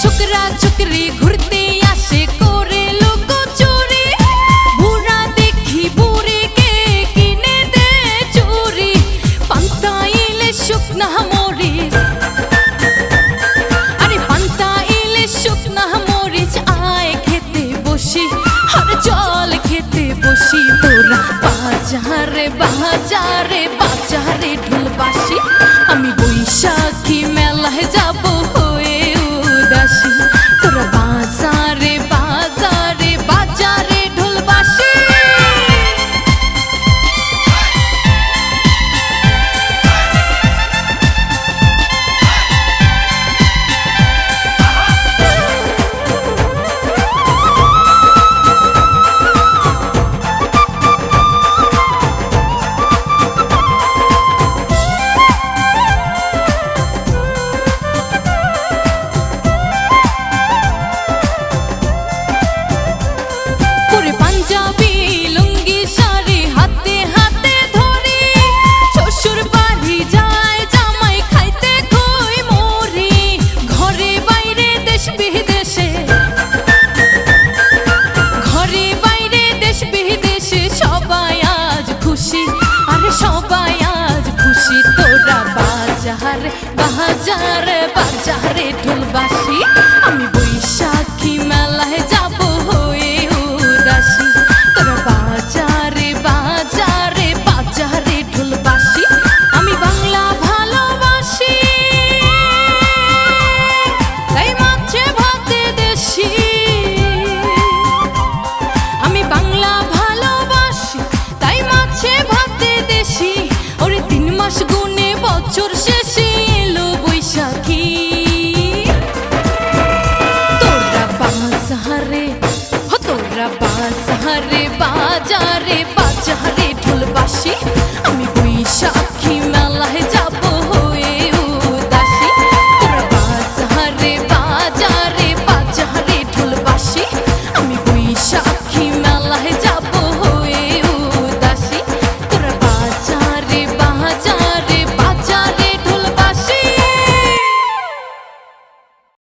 ছোকরা ছোকরি ঘুরতে আসে করে লুকোচুরি, বুড়া দেখি বুড়িকে কিনে দে চুরি। পান্তা ইলিশ শুকনা মরিচ, আরে পান্তা ইলিশ শুকনা মরিচ, আয় খেতে বসি আর চল খেতে বসি। তোরা বাজারে বাজারে বাজারে ঢোল বাসি, আমি বৈশাখী মেলায় যাব হয়ে উদাসী। তোরা বাজারে বাজারে বাজারে ঢোল বাসি। পাঞ্জাবি লুঙ্গি শাড়ি হাতে হাতে ধরি, শ্বশুর বাড়ি যায় জামাই খাইতে কই মরি। ঘরে বাইরে দেশ বিদেশে, ঘরে বাইরে দেশ বিদেশে সবাই আজ খুশি, আরে সবাই আজ খুশি। তোরা বাজারে বাজারে বাজারে ঢোল বাসি।